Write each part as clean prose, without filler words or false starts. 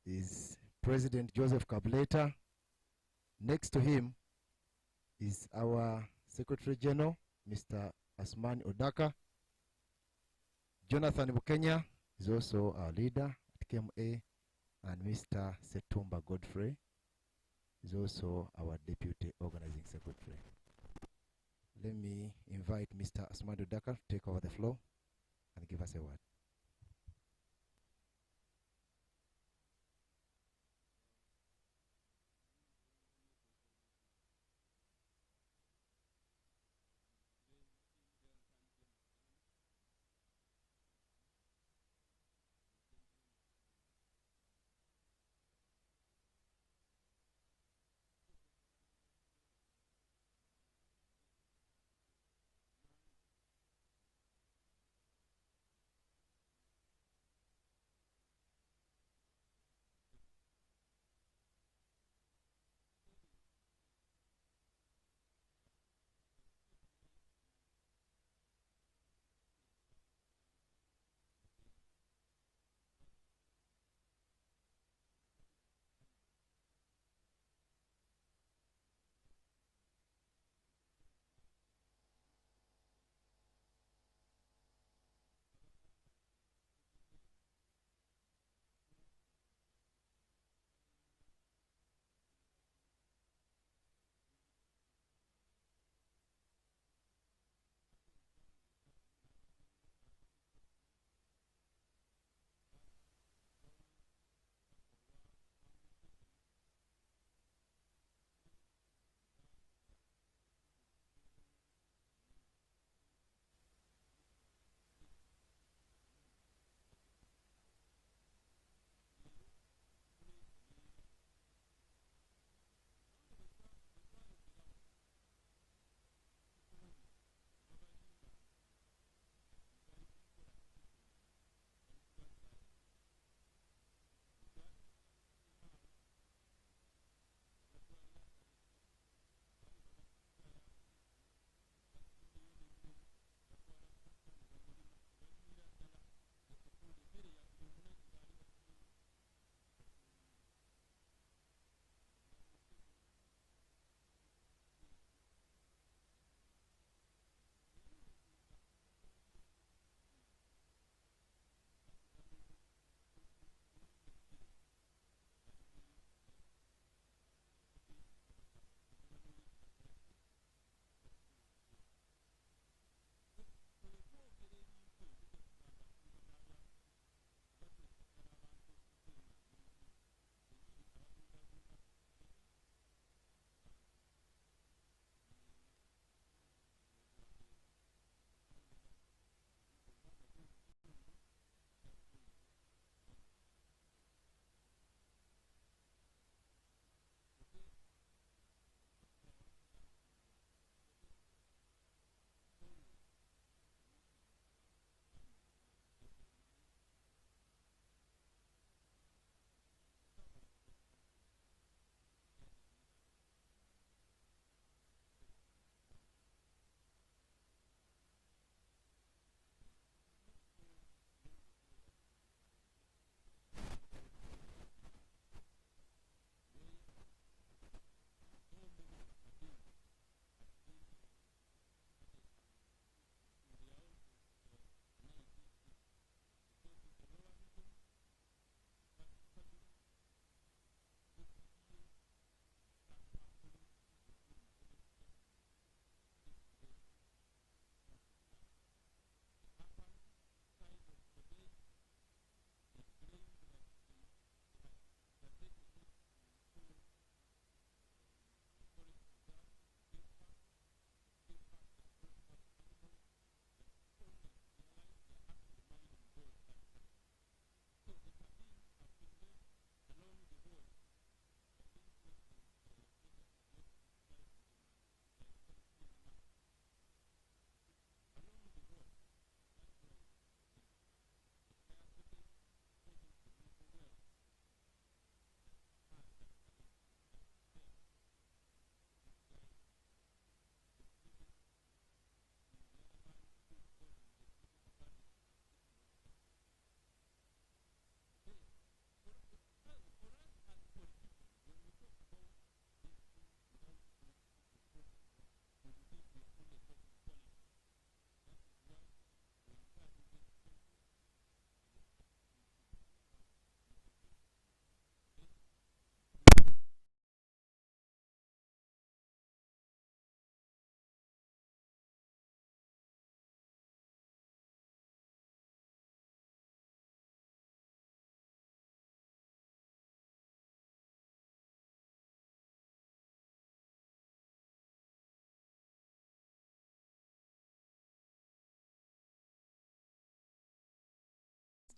is President Joseph Kabuleta. Next to him is our Secretary General, Mr. Asmani Odaka. Jonathan Bukenya is also our leader at KMA, and Mr. Setumba Godfrey is also our Deputy Organizing Secretary. Let me invite Mr. Asmani Odaka to take over the floor and give us a word.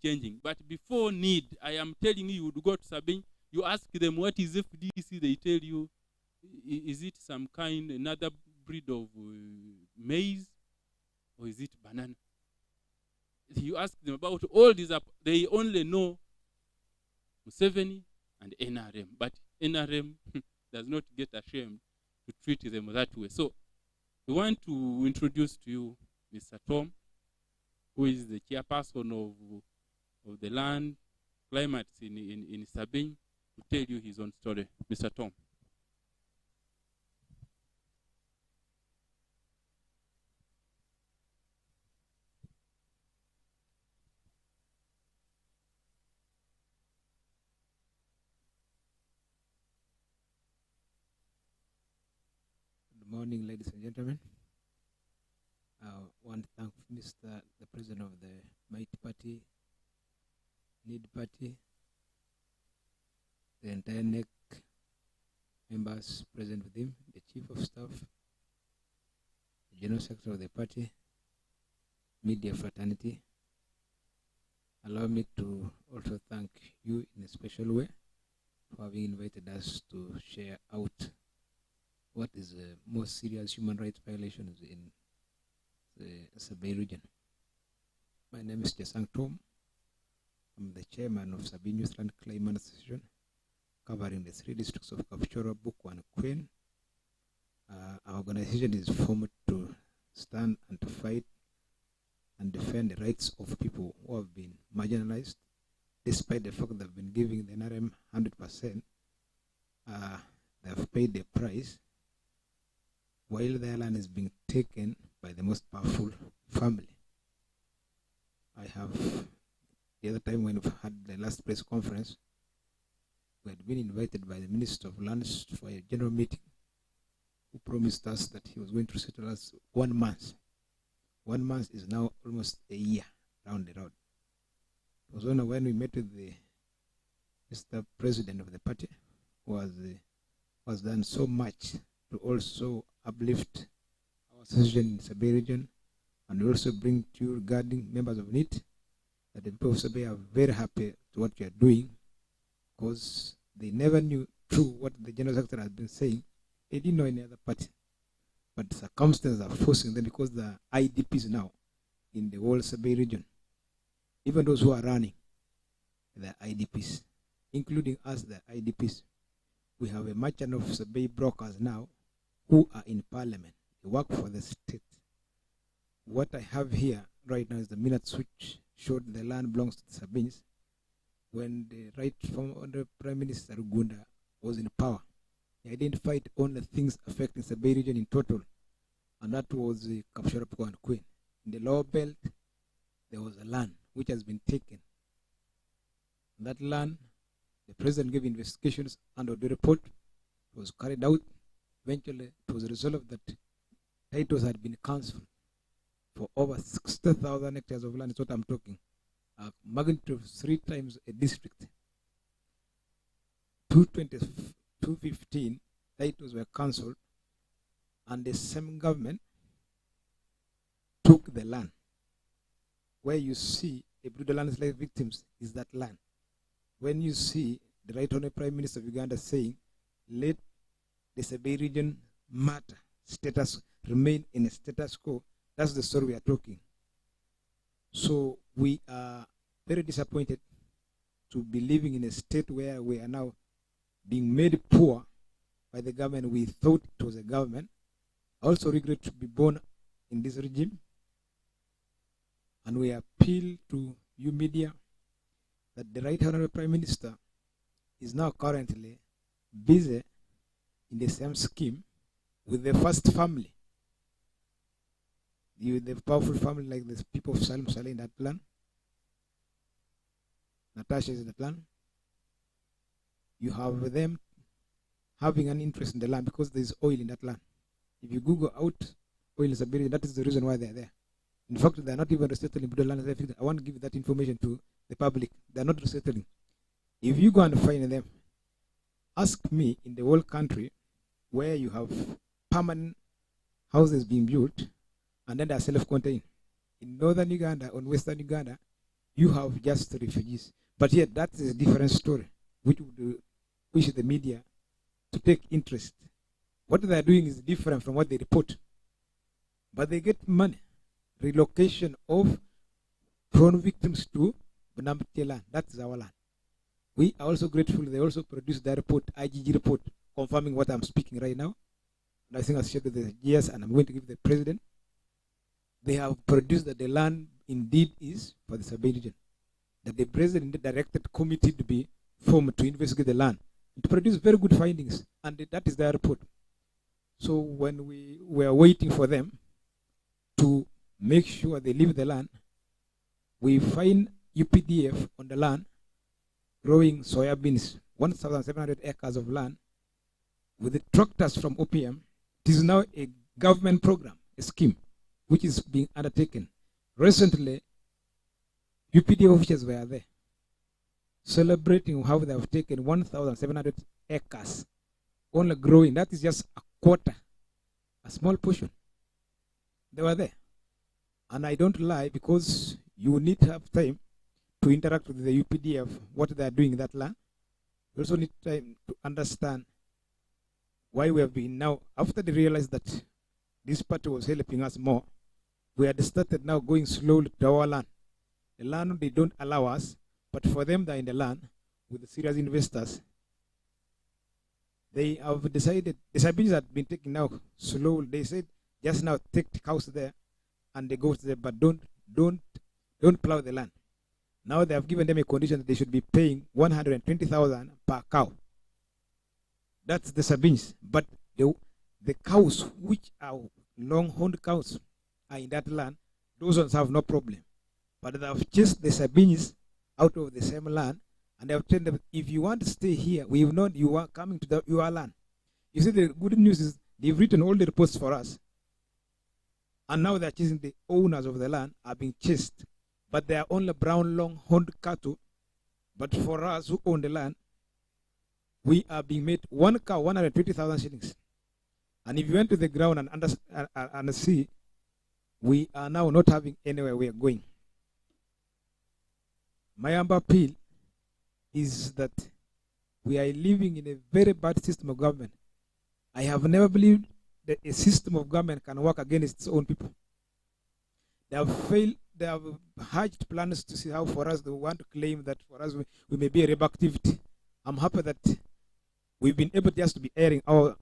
changing. But before need, I am telling you, you would go to Sabin, you ask them what is FDC, they tell you, is it some kind, another breed of maize, or is it banana? You ask them about all these, they only know Museveni and NRM, but NRM does not get ashamed to treat them that way. So we want to introduce to you Mr. Tom, who is the chairperson of the land climates in Sabin, to tell you his own story. Mr. Tom. Good morning, ladies and gentlemen. I want to thank the President of the Mighty Party, Need Party, the entire NEC members present with him, the Chief of Staff, the General Secretary of the party, media fraternity. Allow me to also thank you in a special way for having invited us to share out what is the most serious human rights violations in the Sabin region. My name is Jesang Tom. I'm the chairman of Sabin Youthland Climate Association, covering the 3 districts of Kapchorwa, Bukwa, and Queen. Our organization is formed to stand and to fight and defend the rights of people who have been marginalized, despite the fact they've been giving the NRM 100%. They have paid the price, while their land is being taken by the most powerful family. I have, the other time when we had the last press conference, we had been invited by the Minister of Lands for a general meeting, who promised us that he was going to settle us 1 month. 1 month is now almost a year down the road. It was only when we met with the Mr. President of the party, who has done so much to also uplift our association in Sabin region, and also bring to you regarding members of NIT, that the people of Sabin are very happy to what you are doing, because they never knew true what the General Secretary has been saying. They didn't know any other party. But circumstances are forcing them, because the IDPs now in the whole Sabin region, even those who are running, the IDPs, including us, the IDPs, we have a merchant of Sabin brokers now who are in parliament. They work for the state. What I have here right now is the minutes which showed the land belongs to the Sabins when the right former Prime Minister Gunda was in power. He identified only things affecting Sabin region in total, and that was the Kapchorwa and Queen. In the lower belt, there was a land which has been taken. That land, the president gave investigations under the report. It was carried out. Eventually, it was resolved that titles had been cancelled for over 60,000 hectares of land. Is what I'm talking. A magnitude of 3 times a district. 215 titles were cancelled, and the same government took the land. Where you see the brutal landslide victims is that land. When you see the Right Honourable Prime Minister of Uganda saying, let the Sabin region matter, status remain in a status quo, that's the story we are talking. So we are very disappointed to be living in a state where we are now being made poor by the government we thought it was a government. I also regret to be born in this regime, and we appeal to you media that the Right Honourable Prime Minister is now currently busy in the same scheme with the first family the powerful family like the people of Salim Saleh in that land. Natasha is in that land. You have them having an interest in the land because there is oil in that land. If you Google out oil is a berry, that is the reason why they are there. In fact, they are not even resettling Buddha land. I want to give that information to the public. They are not resettling. If you go and find them, ask me in the whole country where you have permanent houses being built and then they are self-contained. In northern Uganda or western Uganda, you have just refugees. But yet, that is a different story, which would wish the media to take interest. What they are doing is different from what they report. But they get money. Relocation of prone victims to Bunamti land. That is our land. We are also grateful. They also produced their report, IGG report, confirming what I'm speaking right now. And I think I shared with the GS, and I'm going to give the president. They have produced that the land indeed is for the Sabine region. That the president directed committee to be formed to investigate the land, to produce very good findings, and that is their report. So when we were waiting for them to make sure they leave the land, we find UPDF on the land growing soybeans, 1,700 acres of land, with the tractors from OPM. It is now a government program, a scheme, which is being undertaken. Recently, UPDF officials were there, celebrating how they have taken 1,700 acres, only growing. That is just a quarter, a small portion. They were there. And I don't lie, because you need to have time to interact with the UPDF, what they are doing in that land. You also need time to understand why we have been now, after they realized that this party was helping us more, we had started now going slowly to our land. The land they don't allow us, but for them they're in the land with the serious investors. They have decided, the Sabines have been taken now slowly. They said, just now take the cows there, and they go there, but don't plow the land. Now they have given them a condition that they should be paying 120,000 per cow. That's the Sabines. But the cows, which are long-horned cows, are in that land, those ones have no problem. But they have chased the Sabines out of the same land, and they have told them, if you want to stay here, we have known you are coming to your land. You see, the good news is they've written all the reports for us, and now they're chasing the owners of the land are being chased. But they are only brown long-horned cattle. But for us who own the land, we are being made one cow, 120,000 shillings. And if you went to the ground and see, we are now not having anywhere we are going. My appeal is that we are living in a very bad system of government. I have never believed that a system of government can work against its own people. They have failed. They have hatched plans to see how for us they want to claim that for us we may be a rebel activity. I'm happy that we've been able just to be airing our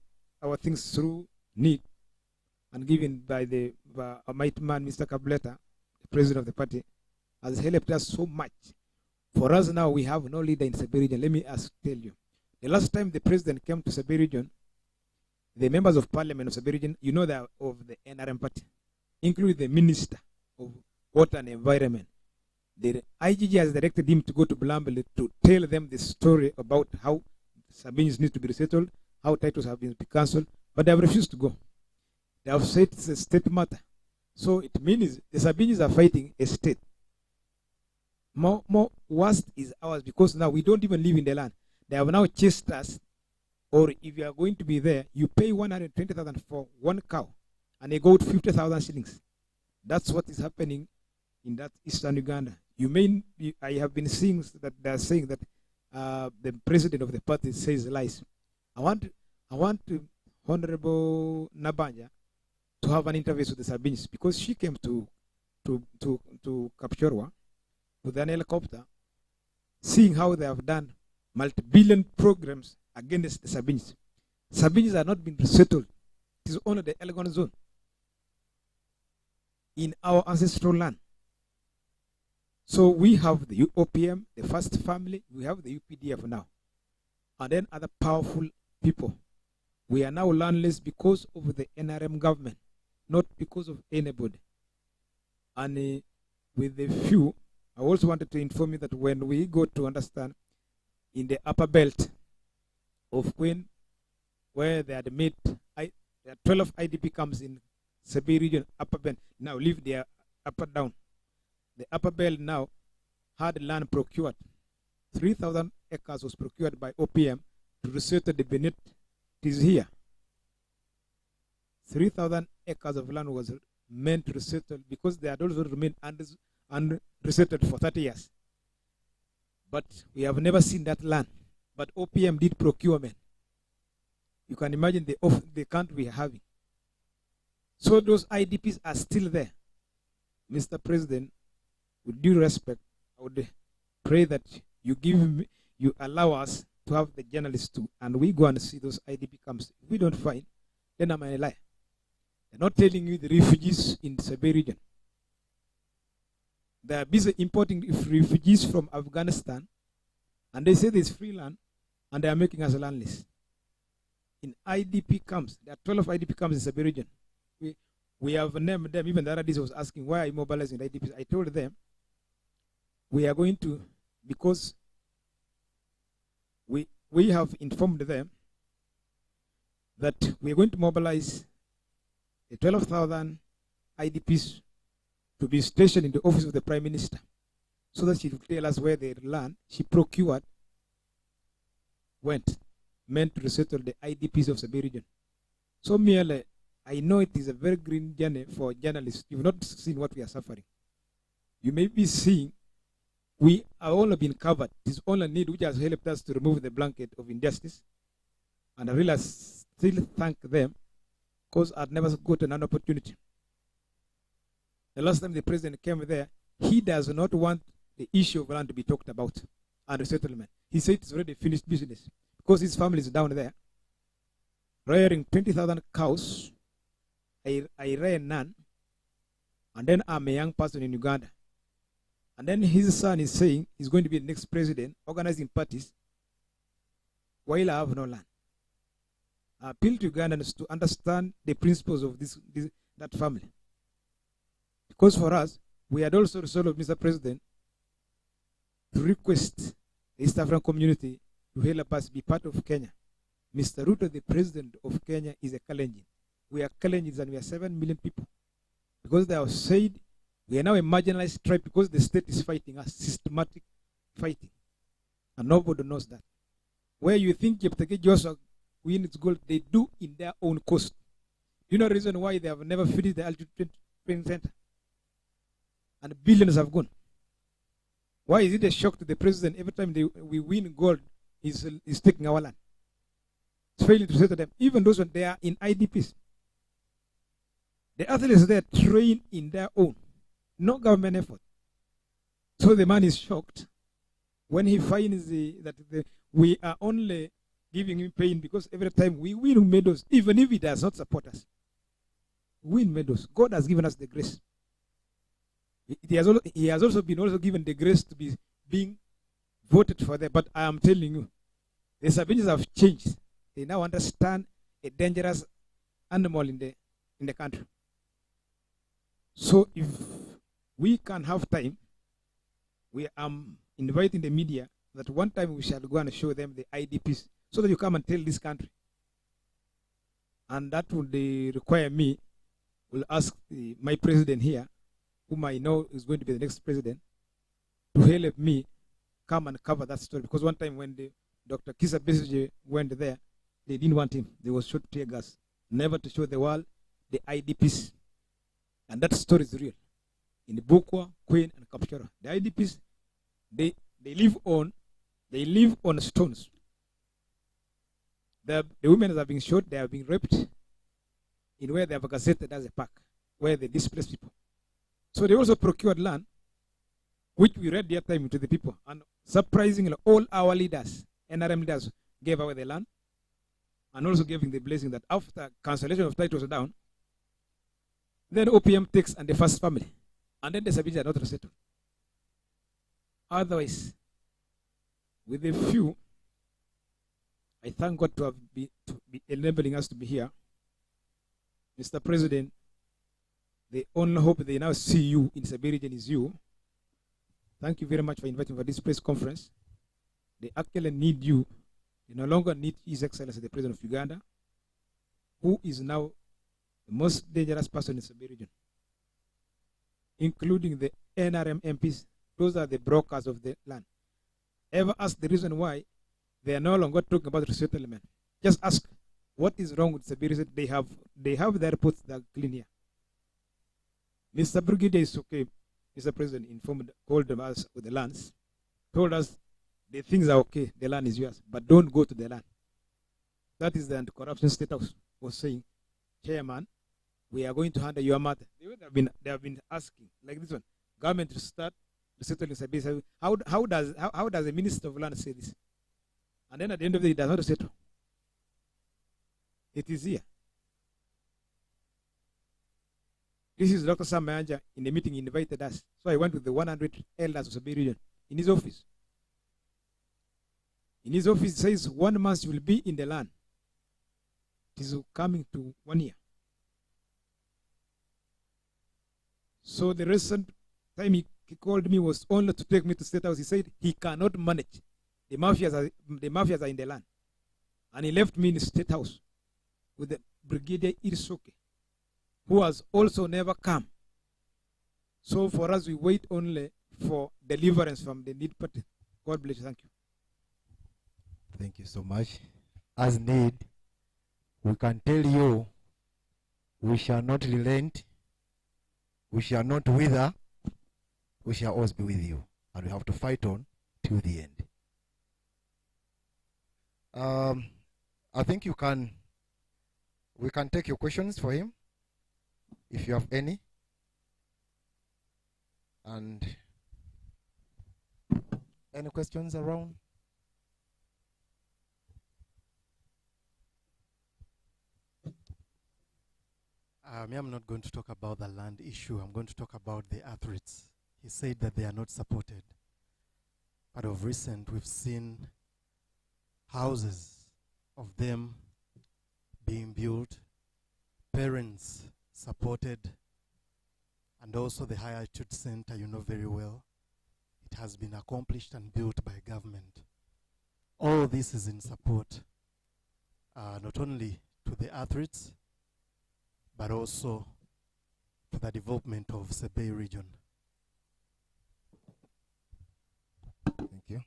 things through need and given by the mighty man, Mr. Kabuleta, the president of the party, has helped us so much. For us now, we have no leader in Sabine region. Let me tell you. The last time the president came to Sabine region, the members of parliament of Sabine region, you know, that of the NRM party, including the minister of water and environment. The IGG has directed him to go to Bulambele to tell them the story about how Sabines need to be resettled, how titles have been cancelled, but they have refused to go. They have said it's a state matter. So it means the Sabines are fighting a state. More worst is ours, because now we don't even live in the land. They have now chased us, or if you are going to be there, you pay 120,000 for one cow, and they go with 50,000 shillings. That's what is happening in that Eastern Uganda. I have been seeing that they are saying that the president of the party says lies. I want Honorable Nabanja to have an interview with the Sabines, because she came to Kapchorwa with an helicopter, seeing how they have done multi-billion programs against the Sabines. Sabines are not being resettled. It is only the Elgon zone in our ancestral land. So we have the OPM, the First Family, we have the UPDF now, and then other powerful people. We are now landless because of the NRM government, not because of anybody. And with the few, I also wanted to inform you that when we go to understand in the upper belt of Queen, where they had made there are 12 IDP camps in Sabir region, upper belt. Now leave their upper down. The upper belt now had land procured. 3,000 acres was procured by OPM to resettle the Benet. It is here. 3,000 acres of land was meant to resettle because they had also remained unresettled for 30 years. But we have never seen that land. But OPM did procurement. You can imagine the country we are having. So those IDPs are still there. Mr. President, with due respect, I would pray that you allow us to have the journalists too, and we go and see those IDP camps. If we don't find, then I'm a lie. They're not telling you the refugees in the Sabir region. They are busy importing refugees from Afghanistan, and they say there's free land, and they are making us landless. In IDP camps, there are 12 IDP camps in Sabir region. We have named them. Even the other day was asking, why are you mobilizing IDPs? I told them, we are going to, because we have informed them that we are going to mobilize the 12,000 IDPs to be stationed in the office of the Prime Minister so that she will tell us where their land she procured went, meant to resettle the IDPs of Sabir region. So merely, I know it is a very green journey for journalists. You've not seen what we are suffering. You may be seeing we have all been covered. It is only need which has helped us to remove the blanket of injustice. And I really still thank them because I've never gotten an opportunity. The last time the president came there, he does not want the issue of land to be talked about and resettlement. He said it's already finished business because his family is down there rearing 20,000 cows. I rear none, and then I'm a young person in Uganda. And then his son is saying he's going to be the next president, organizing parties, while I have no land. I appeal to Ugandans to understand the principles of that family. Because for us, we had also resolved, Mr. President, to request the East African community to help us be part of Kenya. Mr. Ruto, the president of Kenya, is a Kalenjin. We are Kalenjins and we are 7 million people. Because they have said we are now a marginalized tribe because the state is fighting us, systematic fighting. And nobody knows that. Where you think Jepteke Joshua wins gold, they do in their own cost. You know the reason why they have never finished the altitude training center? And billions have gone. Why is it a shock to the president every time we win gold, he's taking our land? It's failing to say to them, even those when they are in IDPs. The athletes there train in their own, no government effort. So the man is shocked when he finds that we are only giving him pain because every time we win medals, even if he does not support us, we win medals. God has given us the grace. He has also been given the grace to be being voted for there. But I am telling you, the Sabinians have changed. They now understand a dangerous animal in the country. So if we can have time, we are inviting the media that one time we shall go and show them the IDPs so that you come and tell this country. And that would require me, will ask my president here, whom I know is going to be the next president, to help me come and cover that story. Because one time when Dr. Kisa Besigye went there, they didn't want him. They was shot tear gas, never to show the world the IDPs. And that story is real. In the Bukwa, Queen, and Kapchora, the IDPs, they live on stones. The women that have been shot, they have been raped in where they have gazetted as a park, where they displace people. So they also procured land, which we read their time to the people. And surprisingly, all our leaders, NRM leaders, gave away the land and also giving the blessing that after cancellation of titles down, then OPM takes and the first family. And then the Sabines are not resettled. Otherwise, with a few, I thank God to be enabling us to be here. Mr. President, The only hope they now see you in Sabay region is you. Thank you very much for inviting me for this press conference. They actually need you. They no longer need His Excellency, the President of Uganda, who is now the most dangerous person in Sabay region, including the NRM MPs. Those are the brokers of the land. Ever ask the reason why they are no longer talking about resettlement? Just ask what is wrong with Sabay region. They have their reports that are clean here. Mr. Brigadier is okay. Mr. President called us with the lands, told us the things are okay, the land is yours, but don't go to the land. That is the anti-corruption state house was saying, Chairman, we are going to handle your matter. They have been asking, like this one, government to start resettling Sabay. How does the Minister of Land say this? And then at the end of the day, it does not settle. It is here. This is Dr. Sam Mayanja in the meeting. He invited us. So I went with the 100 elders of Sabay region in his office. In his office, it says 1 month you will be in the land. It is coming to 1 year. So the recent time he called me was only to take me to State House. He said he cannot manage. The mafias are in the land. And he left me in the State House with the Brigadier Irisoke, who has also never come. So for us, we wait only for deliverance from the need party. God bless you. Thank you. Thank you so much. As need, we can tell you, we shall not relent, we shall not wither, we shall always be with you. And we have to fight on till the end. I think we can take your questions for him, if you have any. And any questions around? I'm not going to talk about the land issue. I'm going to talk about the athletes. He said that they are not supported. But of recent, we've seen houses of them being built, parents supported, and also the High Altitude Center, you know very well. It has been accomplished and built by government. All this is in support, not only to the athletes, but also to the development of Sabay region. Thank you.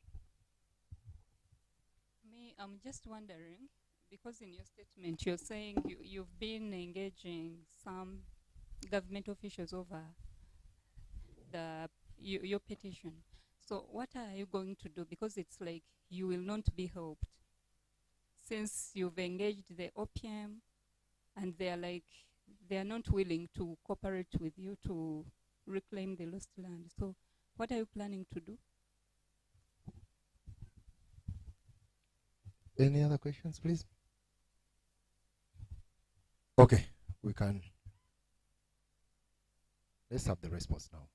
I'm just wondering, because in your statement you're saying you've been engaging some government officials over your petition. So what are you going to do? Because it's like you will not be helped. Since you've engaged the OPM and they are not willing to cooperate with you to reclaim the lost land. So what are you planning to do? Any other questions, please? Okay, let's have the response now.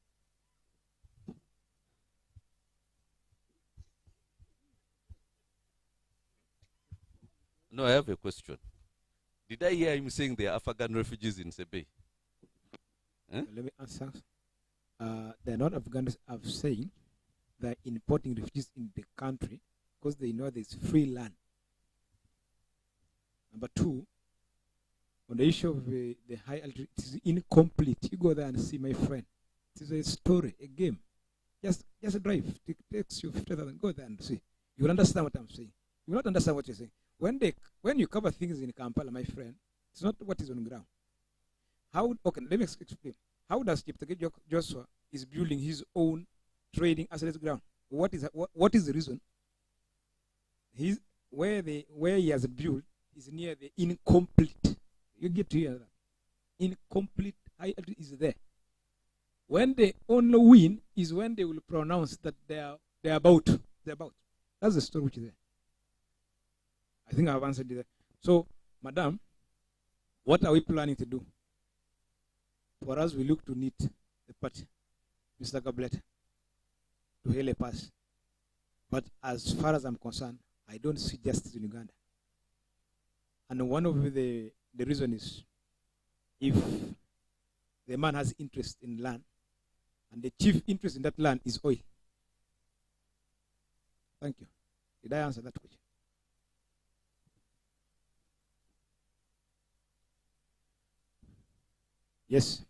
No, I have a question. Did I hear him saying there are Afghan refugees in Sabay? Let me answer. They're not Afghans. I'm saying they're importing refugees in the country because they know there's free land. Number two, on the issue of the high altitude, it is incomplete. You go there and see, my friend. It is a story, a game. Just drive. It takes you 50,000. Go there and see. You will understand what I'm saying. You will not understand what you're saying. When you cover things in Kampala, my friend, it's not what is on the ground. Okay, let me explain. How does Cheptegei Joshua is building his own trading assets ground? What is the reason? Where he has built is near the incomplete. You get to hear that. Incomplete high altitude is there. When they only win is when they will pronounce that they're about. That's the story which is there. I think I've answered it. So, Madam, what are we planning to do? For us, we look to need the party, Mr. Kabuleta, to help us. But as far as I'm concerned, I don't see justice in Uganda. And one of the reason is, if the man has interest in land, and the chief interest in that land is oil. Thank you. Did I answer that question? Yes.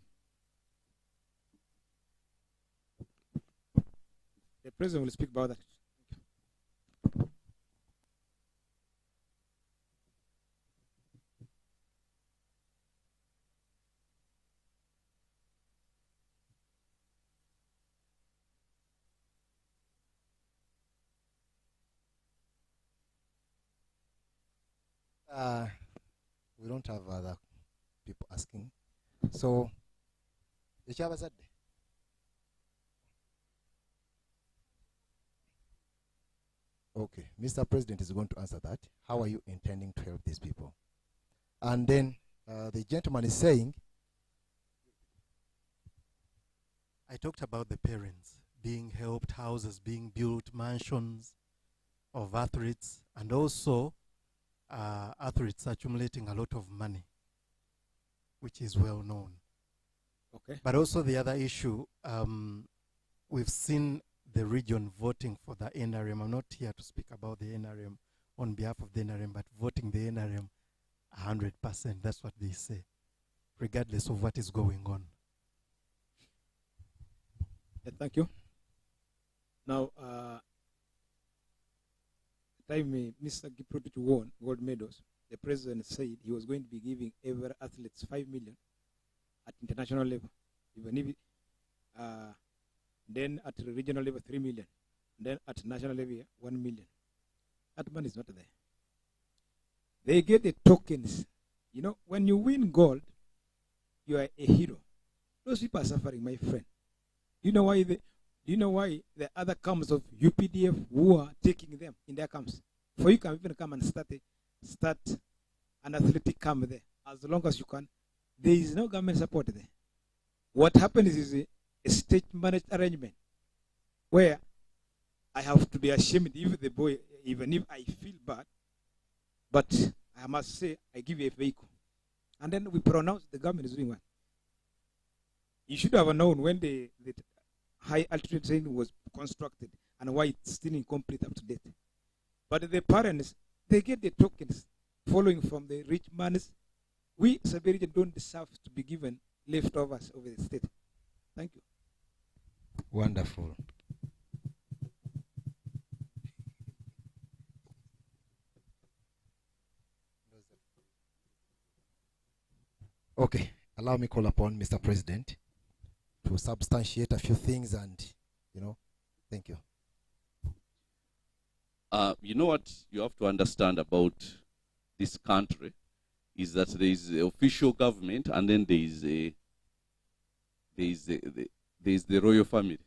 The president will speak about that. We don't have other people asking. So, okay, Mr. President is going to answer that. How are you intending to help these people? And then the gentleman is saying, I talked about the parents being helped, houses being built, mansions of athletes, and also athletes accumulating a lot of money, which is well known. Okay. But also the other issue, we've seen the region voting for the NRM. I'm not here to speak about the NRM on behalf of the NRM, but voting the NRM 100%. That's what they say, regardless of what is going on. Yeah, thank you. Now, time Mr. Kiprotich won gold medals, the president said he was going to be giving every athlete 5 million at international level, even if then at the regional level 3 million, then at national level 1 million. That money is not there. They get the tokens. You know, when you win gold, you are a hero. Those people are suffering, my friend. Do you know why the other camps of UPDF who are taking them in their camps? For you can even come and start an athletic camp there as long as you can. There is no government support there. What happens is a state managed arrangement where I have to be ashamed if the boy, even if I feel bad, but I must say I give you a vehicle. And then we pronounce the government is doing what? You should have known when the high altitude train was constructed and why it's still incomplete up to date. But the parents, they get the tokens following from the rich man's. We, Saberian, don't deserve to be given leftovers over the state. Thank you. wonderful. Okay, allow me call upon Mr. President to substantiate a few things and, thank you. You know what you have to understand about this country is that there is the official government and then there is the royal family.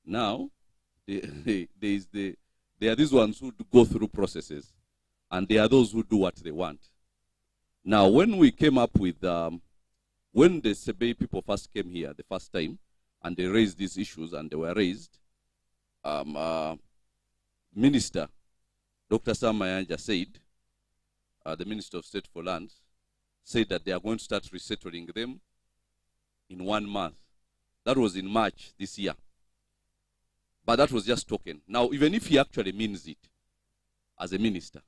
Now, there are these ones who go through processes, and there are those who do what they want. Now, when we came up with, when the Sebei people first came here the first time, and they raised these issues, and they were raised, Minister Dr. Sam Mayanja said, the Minister of State for Lands, said that they are going to start resettling them in 1 month. That was in March this year. But that was just token. Now, even if he actually means it as a minister,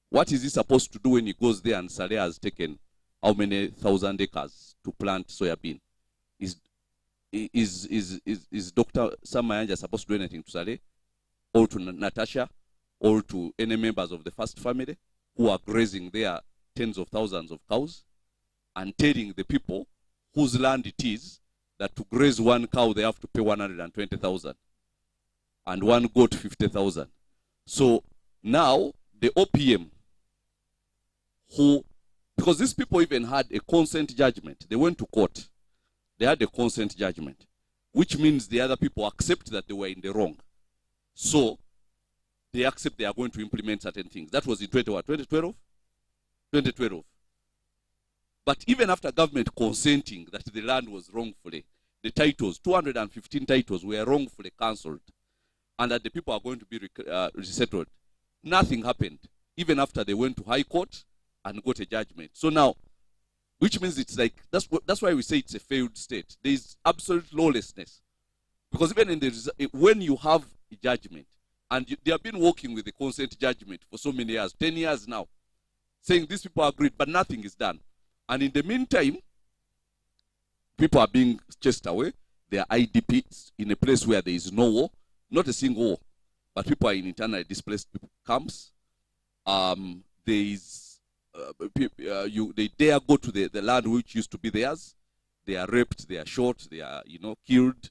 what is he supposed to do when he goes there and Saleh has taken how many 1,000 acres to plant soybean? Is Dr. Sam Mayanja supposed to do anything to Saleh, or to Natasha, or to any members of the first family who are grazing there tens of thousands of cows, and telling the people whose land it is that to graze one cow they have to pay 120,000 and one goat 50,000. So now the OPM, because these people even had a consent judgment, they went to court, they had a consent judgment, which means the other people accept that they were in the wrong. So they accept they are going to implement certain things. That was in 2012? 2012. But even after government consenting that the land was wrongfully, the titles, 215 titles were wrongfully cancelled, and that the people are going to be resettled, nothing happened, even after they went to High Court and got a judgment. So now, which means it's like, that's why we say it's a failed state. There is absolute lawlessness. Because even in when you have a judgment, and they have been working with the consent judgment for so many years, 10 years now, saying these people agreed, but nothing is done. And in the meantime, people are being chased away. They are IDPs in a place where there is no war, not a single war, but people are in internally displaced camps. There is, they dare go to the land which used to be theirs. They are raped, they are shot, they are, killed,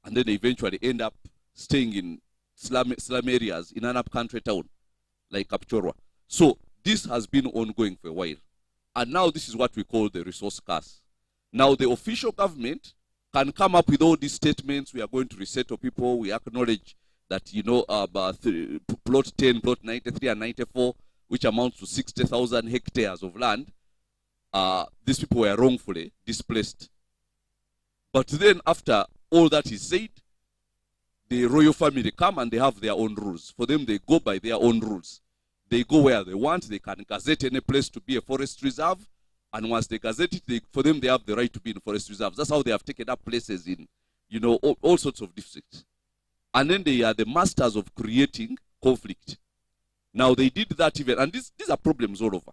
and then they eventually end up staying in slum areas in an up-country town like Kapchorwa. So this has been ongoing for a while. And now this is what we call the resource curse. Now the official government can come up with all these statements. We are going to resettle people. We acknowledge that, plot 10, plot 93 and 94, which amounts to 60,000 hectares of land, these people were wrongfully displaced. But then after all that is said, the royal family come and they have their own rules. For them, they go by their own rules. They go where they want. They can gazette any place to be a forest reserve. And once they gazette it, for them, they have the right to be in forest reserves. That's how they have taken up places in, all sorts of districts. And then they are the masters of creating conflict. Now, they did that even, and these are problems all over.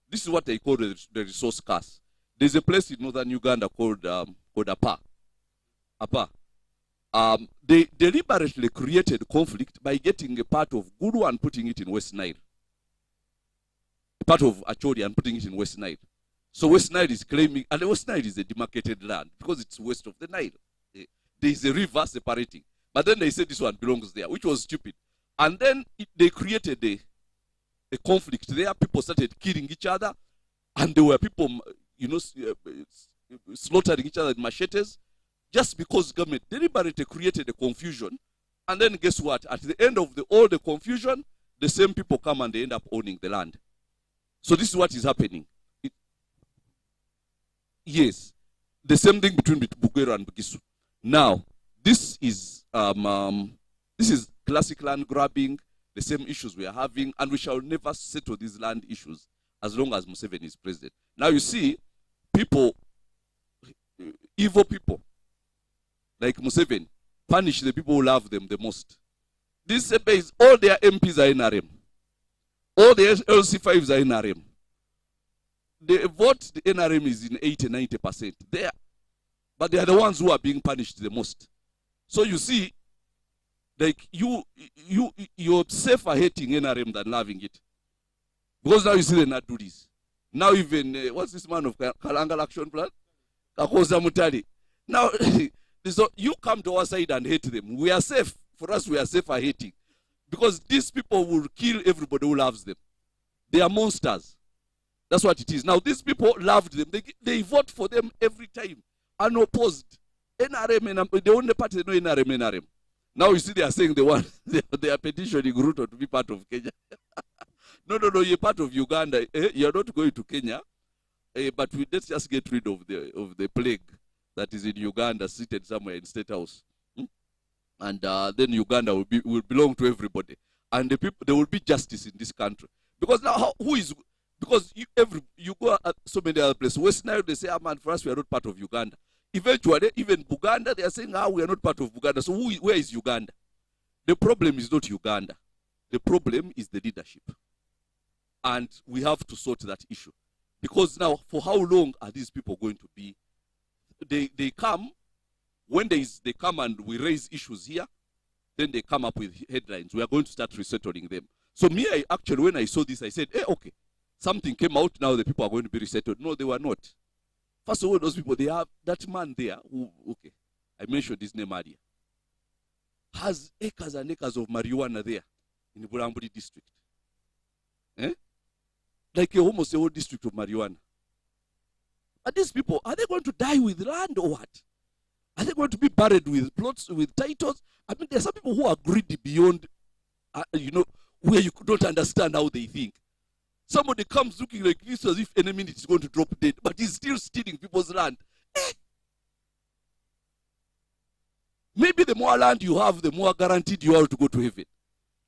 This is what they call the resource curse. There's a place in northern Uganda called Apa. They deliberately created conflict by getting a part of Guru and putting it in West Nile. A part of Acholi and putting it in West Nile. So West Nile is claiming, and West Nile is a demarcated land because it's west of the Nile. There is a river separating. But then they said this one belongs there, which was stupid. And then they created a conflict there. People started killing each other. And there were people, slaughtering each other with machetes. Just because government deliberately created a confusion. And then guess what? At the end of all the confusion, the same people come and they end up owning the land. So this is what is happening. Yes. The same thing between Bugero and Bugisu. Now, this is classic land grabbing, the same issues we are having, and we shall never settle these land issues as long as Museveni is president. Now you see, people, evil people, like Museveni, punish the people who love them the most. This is all their MPs are NRM. All the LC5s are NRM. The vote, the NRM is in 80-90% there. But they are the ones who are being punished the most. So you see, like you're safer hating NRM than loving it. Because now you see they not do this. Now even, what's this man of Kalangal Action Plan? Kakoza Mutali. Now, so you come to our side and hate them. We are safe. For us, we are safer hating. Because these people will kill everybody who loves them. They are monsters. That's what it is. Now, these people loved them. They vote for them every time. Unopposed. NRM, the only party they know NRM. Now you see they are saying they are petitioning Ruto to be part of Kenya. No, you're part of Uganda. You're not going to Kenya. But let's just get rid of the plague that is in Uganda, seated somewhere in State House. And then Uganda will belong to everybody. And there will be justice in this country. Because now, because you go at so many other places. West Nile, they say, man, for us, we are not part of Uganda. Eventually, even Buganda, they are saying, we are not part of Buganda. So where is Uganda? The problem is not Uganda. The problem is the leadership. And we have to sort that issue. Because now, for how long are these people going to be? They come, when they come and we raise issues here, then they come up with headlines. We are going to start resettling them. So actually, when I saw this, I said, okay, something came out, now the people are going to be resettled. No, they were not. First of all, those people, they have that man there, I mentioned his name earlier, has acres and acres of marijuana there in the Bulambuli district. Like almost a whole district of marijuana. Are these people, are they going to die with land or what? Are they going to be buried with plots, with titles? I mean, there are some people who are greedy beyond, where you don't understand how they think. Somebody comes looking like this as if any minute is going to drop dead, but he's still stealing people's land. Maybe the more land you have, the more guaranteed you are to go to heaven.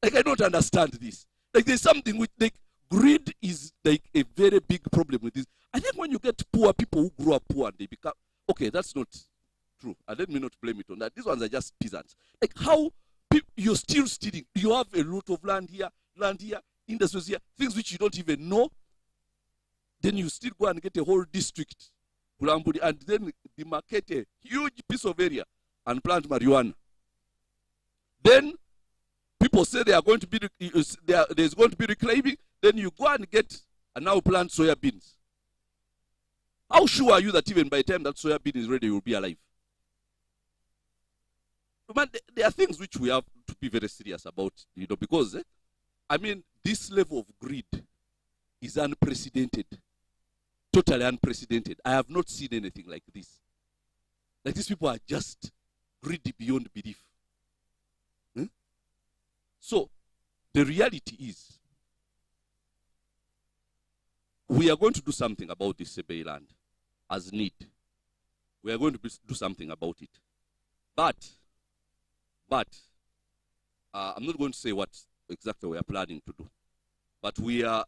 Like, I don't understand this. Like, there's something which, like, greed is like a very big problem with this. I think when you get poor people who grow up poor and they become, okay, that's not true. And let me not blame it on that. These ones are just peasants. Like how you're still stealing. You have a lot of land here, industries here, things which you don't even know. Then you still go and get a whole district, and then demarcate a huge piece of area and plant marijuana. Then people say they are going to be there's going to be reclaiming. Then you go and get and now plant soya beans. How sure are you that even by the time that soya bean is ready, you will be alive? Man, there are things which we have to be very serious about, because I mean, this level of greed is unprecedented. Totally unprecedented. I have not seen anything like this. Like these people are just greedy beyond belief. So, the reality is, we are going to do something about this Sebei land as need. We are going to do something about it. But, I'm not going to say what exactly we are planning to do. But we are,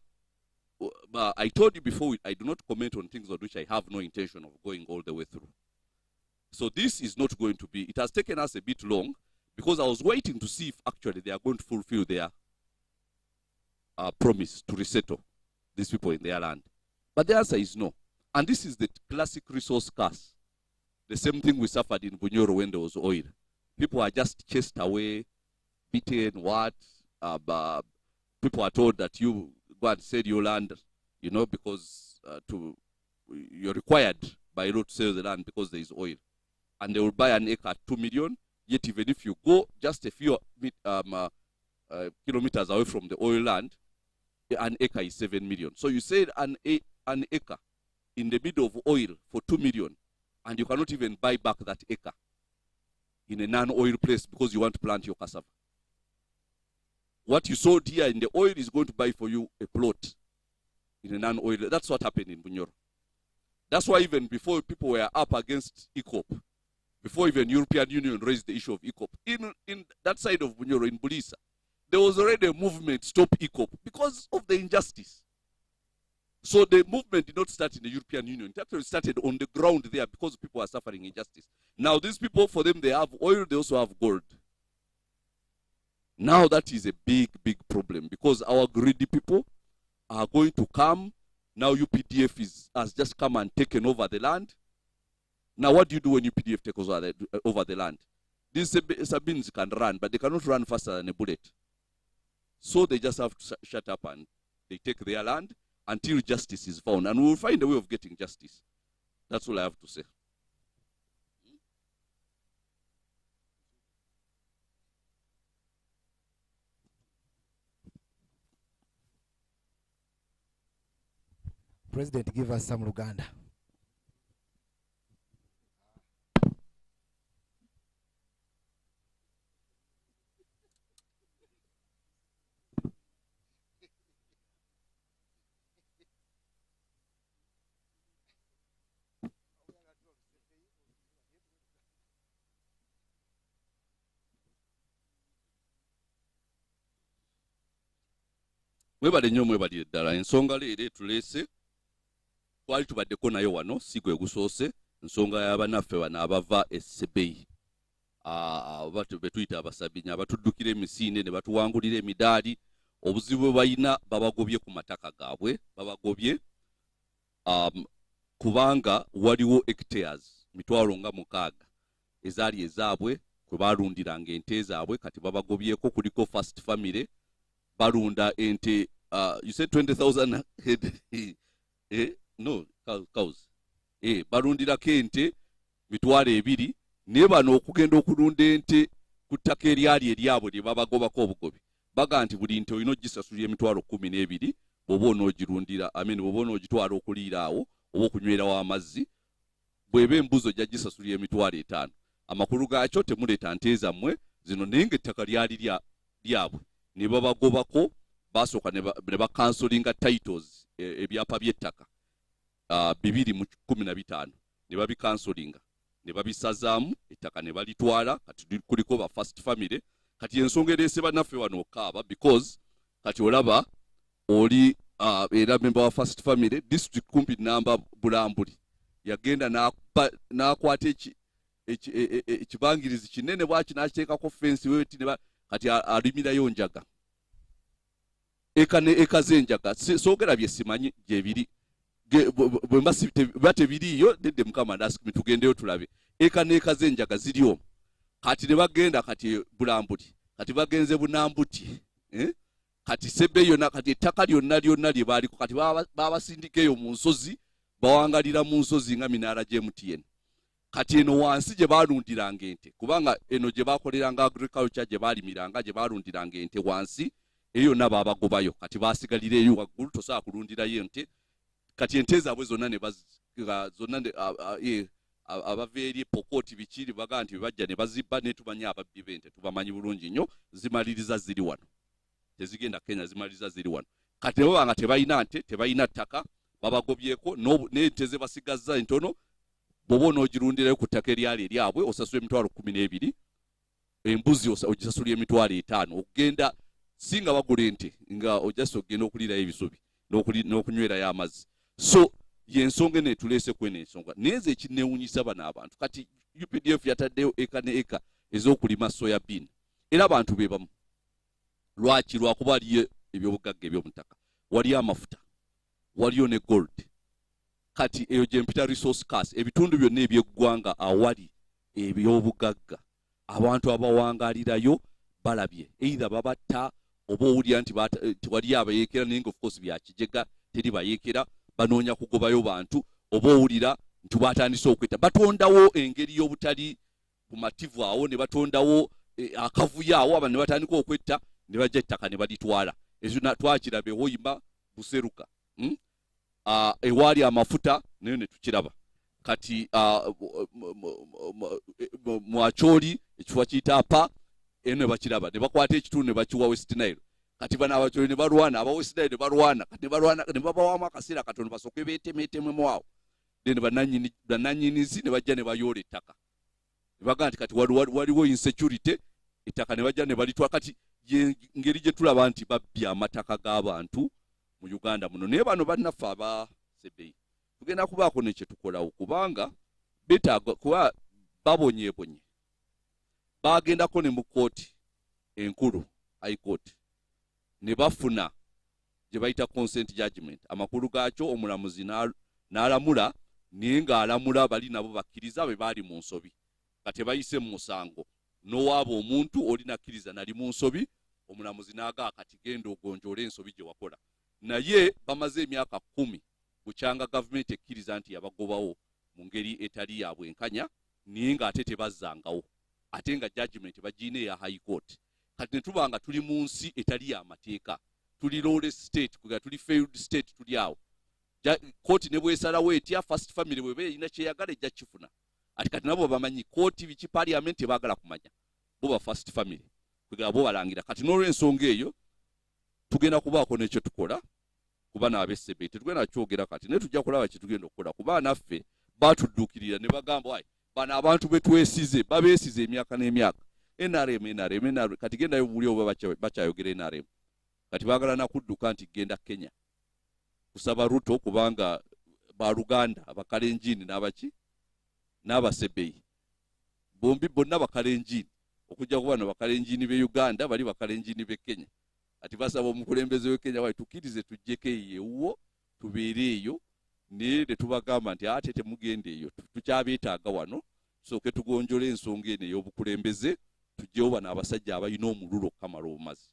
I told you before, I do not comment on things on which I have no intention of going all the way through. So this is not going to be, it has taken us a bit long, because I was waiting to see if actually they are going to fulfill their promise to resettle these people in their land. But the answer is no. And this is the classic resource curse. The same thing we suffered in Bunyoro when there was oil. People are just chased away, beaten, people are told that you go and sell your land, because you're required by law to sell the land because there is oil. And they will buy an acre at 2 million, yet even if you go just a few kilometers away from the oil land, an acre is 7 million. So you said an acre in the middle of oil for 2 million, and you cannot even buy back that acre in a non-oil place because you want to plant your cassava. What you sold here in the oil is going to buy for you a plot in a non-oil. That's what happened in Bunyoro. That's why even before people were up against ECOP, before even European Union raised the issue of ECOP, in that side of Bunyoro, in Bulisa, there was already a movement to stop ECOP because of the injustice. So the movement did not start in the European Union. It actually started on the ground there because people are suffering injustice. Now these people, for them, they have oil, they also have gold. Now that is a big, big problem because our greedy people are going to come. Now UPDF has just come and taken over the land. Now what do you do when UPDF takes over the land? These Sabines can run, but they cannot run faster than a bullet. So they just have to shut up and they take their land until justice is found. And we will find a way of getting justice. That's all I have to say. President, give us some Luganda. Mwebale nnyo mwebale ddala ensonga leero tulese twali tubaddeko nayo wano si gwe gusoose ensonga y'abannaffe bano abava e Sebei be tuyita abasabinya abatuddukira emisinde ne batuwangulira emidaali obuzibu bwe balina babagobye ku mataka gaabwe babagobye kubanga waliwo hectares 6,000 ezaali ezaabwe kwe balundiranga ente zaabwe kati babagobyeko kuliko first family balunda ente you said 20,000 head no cows balundirako ente 2,000 naye bano okugenda okulunda ente ku ttaka eryali eryabwe lye babagobako obugobi baga nti buli nte olina ogisasulira 12,000 bw'oba onoogirundira bw'oba onoogitwala okuliira awo oba okunywerawo amazzi bw'eba embuzi ojja gisasulira 5,000 amakulu gaakyo temuleeta nte zammwe zino naye ng'ettaka lyali lyabwe ne babagobako basooka ne bakansolinga titles ebyapa by'ettaka 215 ne babikansolinga ne babisazaamu ettaka ne balitwala kati kuliko ba first family kati ensonga ereese bannaffe wano okaaba because kati olaba oli era member wa First Family district kumpi namba Bulambuli yagenda n'akwata ekibangirizi kinene bwaki n'akiteekako fensi weti kati alimirayo njaga eka z'enjaga soogera bye simanyi gyebiri bwe tebiriiyo nedde mukama ndasikumi tugendeyo tulabe eka z'enjaga ziriyo kati ne bagenda kati Bulambuli kati bagenze Bunambuti kati sebe yonna kati ettaka lyonna lye baaliko kati babasindika eyo mu nsozi bawangalira mu nsozi nga minaala gy'MTN kati eno wansi gye baalundiranga ente kubanga eno gye baakoleranga agriculture gye baalimiranga gye baalundiranga ente wansi eyo yonna baabagobayo kati baasigalira eyo waggulu tosobola kulundirayo ente kati ente zaabwe zonna abava eri Pokoti bikiri baga nti bajja ne bazibba ne tumanya ababbi b'ente tubamanyi bulungi nnyo zimaliriza ziri wano tezigenda Kenya zimaliriza ziri wano kati ne banga tebalina nte tebalina ttaka babagobyeko n'ente ze basigazza entono bobo n'ogirundirayo ku ttaka eryali eryabwe osasula emitwalo 12 embuzi ogisasula emitwalo 5 okugenda singa bagula ente nga ojasa okugenda okulirayo ebisubi n'okunywerayo amazzi so yensonga netuleese kwene ensonga neze ekinewunyisa bano abantu kati UPDF yataddeyo eka ne eka ez'okulima soya bean era abantu bebamu lwaki lwakuba waliyo ebyobugagga ebyomutaka waliyo amafuta waliyo ne gold kati eyo gyempita resource cast ebitundu byonna ebyeggwanga awali ebyobugagga abantu abawangalirayo balabye either babatta oba owulira nti waliyo abayeekera naye nga of course byakijega teri bayeekera banoonya kugobayo bantu oba owulira nti batandise okwetta batondawo engeri y'obutali bumativu awo ne batondawo akavuyo awo abantu ne batandika okwetta ne bajja ettaka ne balitwala ezo twakirabe Hoima Buseruka ewali amafuta nayo ne tukiraba kati Mwacholi ekifuba kiyita apa eno ne bakiraba ne bakwata ekitundu ne bakiwa West Nile kati bana Abacholi ne balwana aba West Nile ne balwana kati ne balwana ne babawamu akaseera katono basooke beetemeetememu awo then bannannyinizi ne bajja ne bayoola ettaka ne bagaa nti kati waliwo insecurity ettaka ne bajja ne balitwala kati ngeri gye tulaba nti babbya amataka g'abantu mu Uganda muno naye bano bannaffe aba Sebeyi tugenda kubaako ne kye tukolawo kubanga betaaga kuba babonyeebonye bagendako ne mu kooti enkulu high court ne bafuna gye bayita consent judgment amakulu gaakyo omulamuzi n'alamula naye ng'alamula bali nabo bakkiriza be baali mu nsobi nga tebayise mu musango n'owaaba omuntu oli nakkiriza nali mu nsobi omulamuzi n'agaa kati genda ogonjoola ensobi gye wakola naye bamaze emyaka 10 bukyanga gavumenti ekkiriza nti yabagobawo mu ngeri etali ya bwenkanya naye ng'ate tebazzangawo ate nga judgment bagiina eya high court kati ne tuba nga tuli mu nsi etali ya mateeka tuli lawless state kuga tuli failed state tuli awo kooti ne bwesalawo etya First Family bwe beeyina kyeyagala ejja kifuna ati kati nabo bamanyi kooti biki parliament tebaagala kumanya bo ba First Family kuga bo balangira kati n'olw'ensonga eyo tugenda kubaako n'ekyo tukola kuba n'ab'Essebe tetugenda kyogera kati naye tujja kulaba kye tugenda okukola kuba naffe baatudduukirira ne bagamba wayi bano abantu betwesize babeesize emyaka n'emyaka NRM kati gendayo buli oba bakyayogera NRM kati baagala nakudduka nti genda Kenya kusaba Ruto kubanga baluganda abakalenjini n'abaki n'abasebeyi bombi bonna bakalenjini okujja kuba bakalenjini be Uganda bali bakalenjini be Kenya ati basaba omukulembeze we Kenya wayi tukirize tujjeko eyo tubeere eyo ne tubagamba nti ate temugende eyo tukyabeetaaga wano sooke tugonjola ensonga eno ey'obukulembeze tujjewo bano abasajja abalina omululu okamala obumazi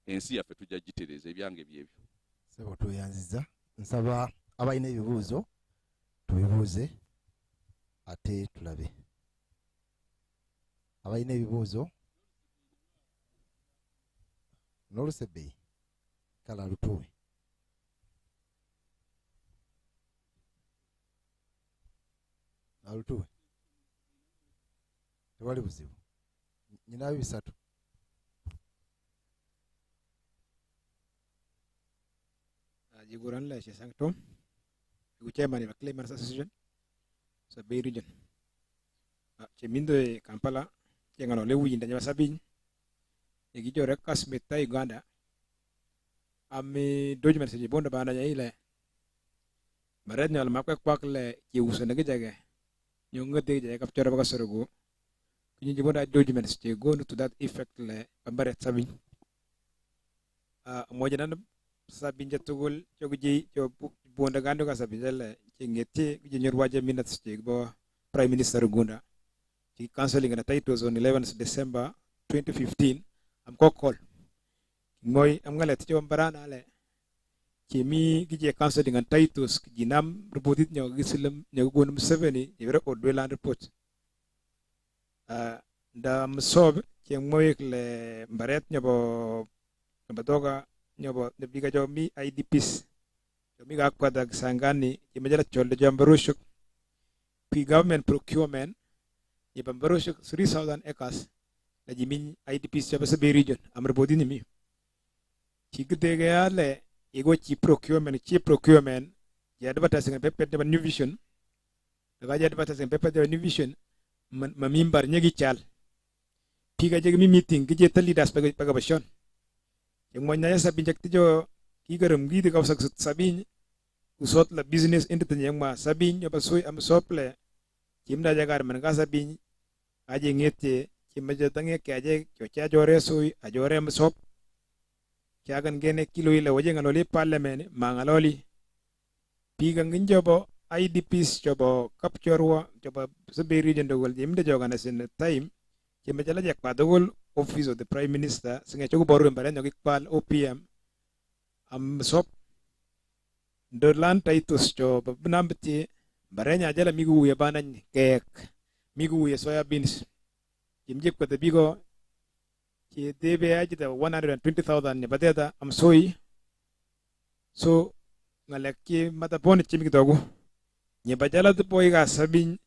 ensi yaffe tujja gitereeza ebyange byebyo sebo tuyanziza nsaba abalina ebibuuzo tubibuuze ate tulabe abalina ebibuuzo n'Olusebeyi kala lutuwe alutuwe tewali buzibu nyina bisatu Jiguran la Sanctum, the chairman of the Claimants Association, so Bay Region. Chemindo Kampala, Yangano Lewi in the Sabin, the Gijo Rekas Meta Uganda, ami document si bonda bana ya ile baret nyal makwe kwakle ki usone ge jage nyonga de je kapchora baka sorogo kunyi bonda documents je go to that effect le baret sabin mo janan sabin jatugul jogi jo bonda gando ka sabin le ci ngeti ji nyor waje minutes je bo prime minister gunda ci counseling na tayto on 11th December 2015 am ko call moy am ngalet ci barana le ci mi gije counseling an taytos jinam reportit nyaw gisilem nyaw gonum 7 ni yere o do land report da msob ci moy le mbaret nyabo doga nyabo de biga jo mi IDPs jo mi ga kwada sangani ci majala cholde jambarushuk pi government procurement ye bambarushuk 3000 acres la jimin IDPs ya basa region am reportit ni mi ci gede ga le ego chief procurement ya advertising pepe de new vision daga ya advertising pepe de new vision ma mimbar nyegi chal piga jegi mi meeting gije tali das paga bashon yang mo nyaya sabin jak tijo kigaram gi de kawsak sabin usot la business into yang ma sabin yo basoy am sople kimda jagar man ga sabin aje ngete kimaje tange ke aje kyo cha jore soy ajore am sop kiagan gene kilo ile waje ngaloli parliament mangaloli piga nginjobo IDPs jobo kapchorwa jobo saberi jendo gol jimde jogana sin time kime jala jak padogol office of the prime minister singa chogo boru mbare nyogi pal OPM am sop dolan taitus jobo binambti barenya jala migu ya banan kek migu ya soya beans jimje kwa the bigo ki debe aji da 120,000 ne badeda am soy so ngalaki mata boni chimik dogu nye bajala de boy ga sabin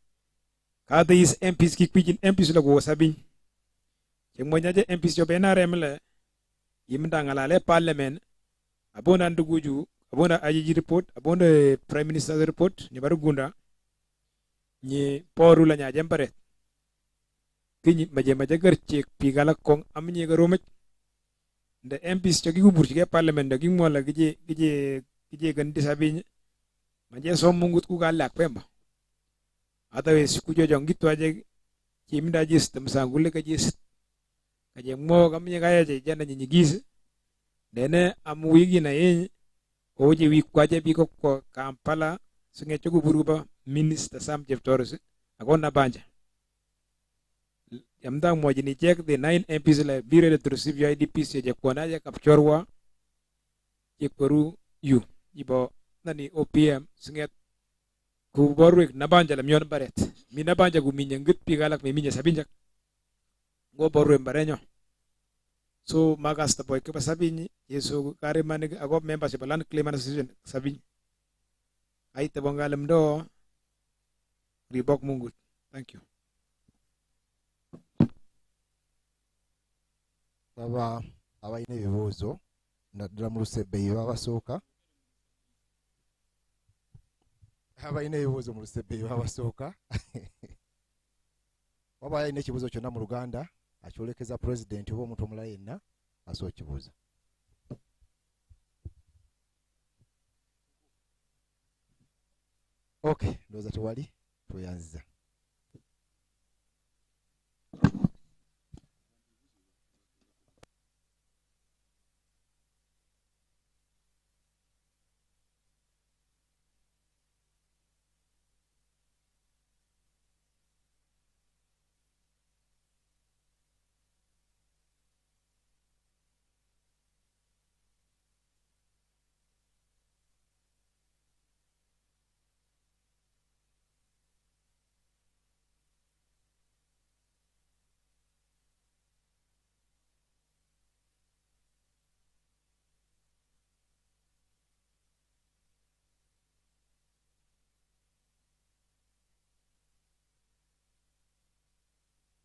kada is MPs ki kwigin MPs la go sabin ke mo nyaje MPs yo benare mle yimda ngalale parliament abona nduguju abona aji report abona prime minister report ni barugunda ni poru la nyaje mbare kini maje garche pigala kong amnye garome de MPs to gi burti ke parliament gi mo la gije gandi sabin maje som mungut ku galak pemba otherwise ku jojo ngitto aje kimda jis tam sangule ka jis kaje mo kam nye kaya je jana nyi gis dene am wigi na yin oje wi kwaje bi ko Kampala sunge chogu buruba minister Sam Jeftoris agona banja yamda mo jini check the 9 MPs la bire de receive IDPs je kona je kapchorwa je koru yu ibo nani OPM sunget ku borwek nabanja la myon baret mi nabanja gu minya ngit pigalak mi minya sabinjak go borwe barenyo so magas ta boy ke pasabini yeso kare manig ago membership lan claimant association sabin ay te bongalem do ribok mungut. Thank you. Baba abayina ebibuuzo naddala mu lusebbeeyi babasooka abayina ebibuuzo mu lusebbeeyi babasooka waba alina ekibuuzo kyonna mu Luganda akyolekeza pulezidenti oba omuntu omulala yenna asobola kibuuza. Okay, ndowooza tewali tweyanziza.